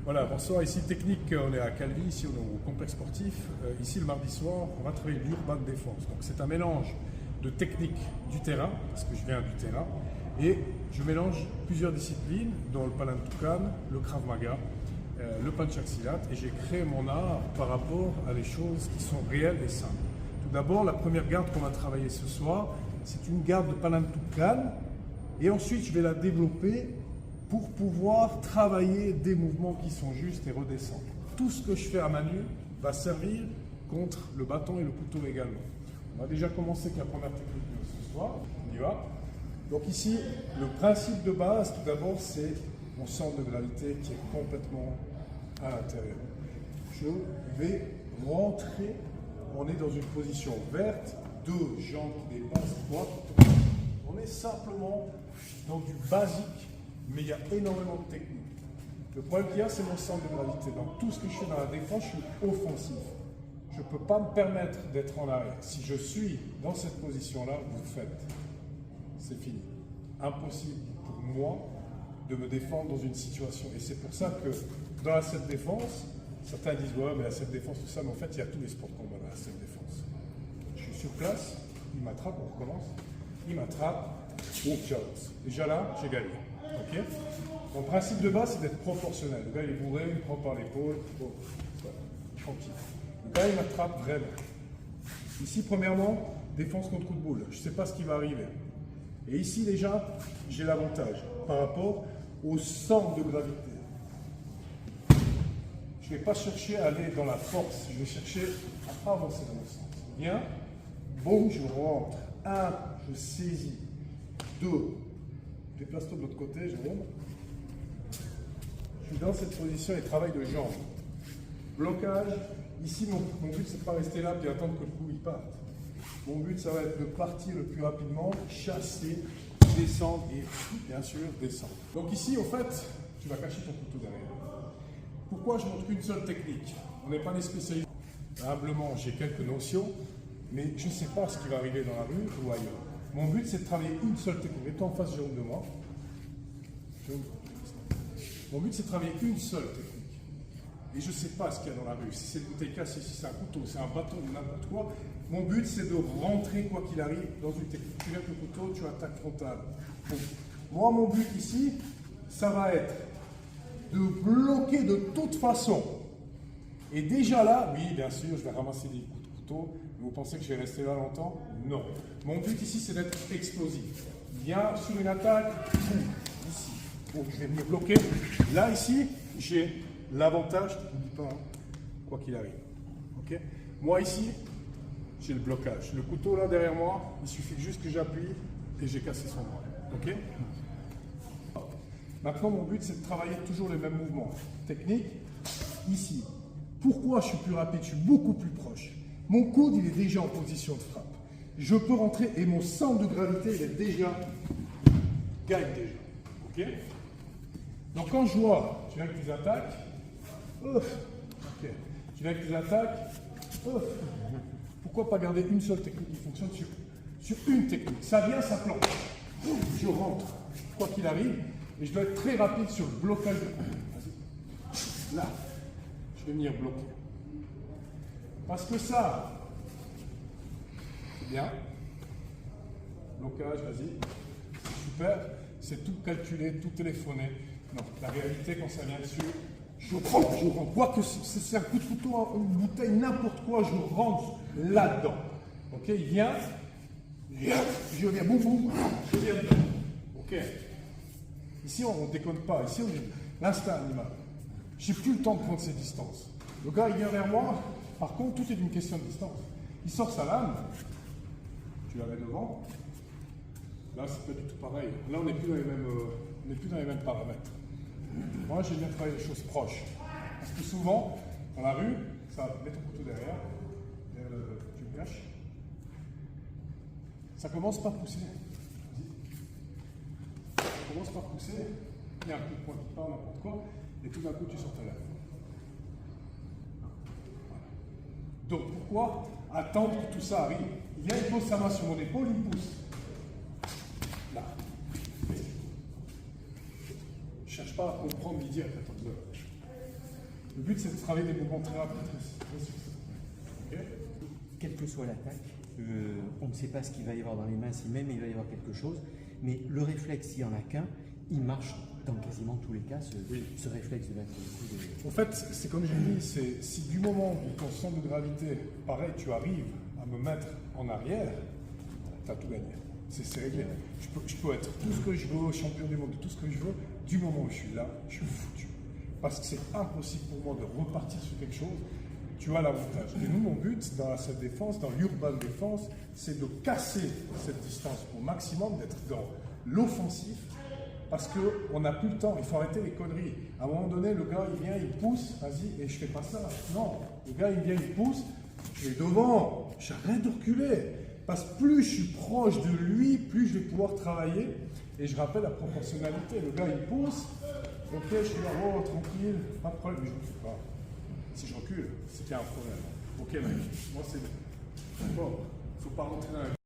Voilà, bonsoir, ici Technique, on est à Calvi, ici on est au complexe sportif. Ici le mardi soir, on va travailler l'urban défense. Donc c'est un mélange de techniques du terrain, parce que je viens du terrain, et je mélange plusieurs disciplines, dont le Palantukan, le Krav Maga, le Panchaksilat, et j'ai créé mon art par rapport à des choses qui sont réelles et simples. Tout d'abord, la première garde qu'on va travailler ce soir, c'est une garde de Palantukan, et ensuite je vais la développer pour pouvoir travailler des mouvements qui sont justes et redescendre. Tout ce que je fais à main nue va servir contre le bâton et le couteau également. On va déjà commencer avec la première technique de ce soir. On y va. Donc ici, le principe de base, tout d'abord, c'est mon centre de gravité qui est complètement à l'intérieur. Je vais rentrer, on est dans une position verte, deux jambes qui dépassent, droite. On est simplement dans du basique, mais il y a énormément de techniques. Le problème qu'il y a, c'est mon centre de gravité. Dans tout ce que je fais dans la défense, je suis offensif. Je ne peux pas me permettre d'être en arrière. Si je suis dans cette position-là, vous faites. C'est fini. Impossible pour moi de me défendre dans une situation. Et c'est pour ça que dans la self-défense, certains disent ouais, mais la self-défense, tout ça, mais en fait, il y a tous les sports de combat dans la self-défense. Je suis sur place, il m'attrape, on recommence. Il m'attrape, on chaos. Déjà là, j'ai gagné. Ok. Mon principe de base, c'est d'être proportionnel. Le gars, il est bourré, il me prend par l'épaule. Bon, voilà, tranquille. Le gars, il m'attrape vraiment. Ici, premièrement, défense contre coup de boule. Je ne sais pas ce qui va arriver. Et ici, déjà, j'ai l'avantage par rapport au centre de gravité. Je ne vais pas chercher à aller dans la force. Je vais chercher à avancer dans le sens. Bien. Bon, je rentre. 1, je saisis. 2, déplace-toi de l'autre côté, Jérôme. Je suis dans cette position et travail de jambes. Blocage. Ici, mon but, c'est de ne pas rester là et attendre que le coup il parte. Mon but, ça va être de partir le plus rapidement, chasser, descendre et, bien sûr, descendre. Donc ici, au fait, tu vas cacher ton couteau derrière. Pourquoi je montre qu'une seule technique? On n'est pas des spécialistes. Humblement, j'ai quelques notions, mais je ne sais pas ce qui va arriver dans la rue ou ailleurs. Mon but, c'est de travailler une seule technique. Mets-toi en face, Jérôme, de moi. Mon but, c'est de travailler une seule technique. Et je ne sais pas ce qu'il y a dans la rue. Si c'est une bouteille cassée, si c'est un couteau, c'est un bâton ou n'importe quoi. Mon but, c'est de rentrer, quoi qu'il arrive, dans une technique. Tu viens avec le couteau, tu attaques frontal. Donc, moi, mon but ici, ça va être de bloquer de toute façon. Et déjà là, oui, bien sûr, je vais ramasser des coups de couteau. Vous pensez que je vais rester là longtemps? Non. Mon but ici, c'est d'être explosif. Viens sur une attaque, ici. Donc, je vais venir bloquer. Là, ici, j'ai l'avantage, je ne dis pas, hein, quoi qu'il arrive. Okay. Moi, ici, j'ai le blocage. Le couteau, là, derrière moi, il suffit juste que j'appuie et j'ai cassé son bras. Okay. Maintenant, mon but, c'est de travailler toujours les mêmes mouvements. Technique, ici. Pourquoi je suis plus rapide? Je suis beaucoup plus proche. Mon coude, il est déjà en position de frappe. Je peux rentrer et mon centre de gravité, il est déjà, gagne déjà. Ok? Donc quand je vois, tu viens avec tes attaques, ouf, ok. Tu viens avec tes attaques, ouf. Pourquoi pas garder une seule technique qui fonctionne sur une technique? Ça vient, ça plante. Je rentre, quoi qu'il arrive, et je dois être très rapide sur le blocage de coude. Là, je vais venir bloquer. Parce que ça, c'est bien. Blocage, vas-y. C'est super. C'est tout calculé, tout téléphoné. Non, la réalité, quand ça vient dessus, je rentre. Quoi que c'est un coup de couteau, une bouteille, n'importe quoi, je rentre là-dedans. Ok, il vient. Je viens, boum, boum, je viens dedans. Ok. Ici, on ne déconne pas. Ici, on est l'instinct animal. Je n'ai plus le temps de prendre ces distances. Le gars, il vient vers moi. Par contre, tout est une question de distance. Il sort sa lame, tu la mets devant. Là, c'est pas du tout pareil. Là, on n'est plus dans les mêmes paramètres. Moi, j'aime bien travailler les choses proches. Parce que souvent, dans la rue, ça met ton couteau derrière tu le caches. Ça commence par pousser. Ça commence par pousser. Il y a un coup de poing qui part, n'importe quoi. Et tout d'un coup, tu sors ta lame. Donc pourquoi attendre que tout ça arrive? Il vient, il pose sa main sur mon épaule, il pousse. Là. Je ne cherche pas à comprendre l'idée à 14 heures. Le but, c'est de travailler des mouvements très rapides, très successifs. Ok. Quelle que soit l'attaque, on ne sait pas ce qu'il va y avoir dans les mains, si même il va y avoir quelque chose, mais le réflexe, s'il n'y en a qu'un, il marche dans quasiment tous les cas, ce réflexe de mettre le coup de... En fait, c'est comme j'ai dit, si du moment où ton centre de gravité, pareil, tu arrives à me mettre en arrière, tu as tout gagné. C'est réglé. Je peux être tout ce que je veux, champion du monde, tout ce que je veux, du moment où je suis là, je suis foutu. Parce que c'est impossible pour moi de repartir sur quelque chose. Tu as l'avantage. Et nous, mon but dans cette défense, dans l'urban défense, c'est de casser cette distance au maximum, d'être dans l'offensif, parce qu'on n'a plus le temps. Il faut arrêter les conneries. À un moment donné, le gars, il vient, il pousse, vas-y, et je fais pas ça. Non, le gars, il vient, il pousse, je vais devant, j'arrête de reculer. Parce que plus je suis proche de lui, plus je vais pouvoir travailler. Et je rappelle la proportionnalité. Le gars, il pousse, ok, je suis là, oh, tranquille, pas de problème, mais je ne recule pas. Si je recule, c'est qu'il y a un problème. Ok, mec, moi c'est bon. Il ne faut pas rentrer dans la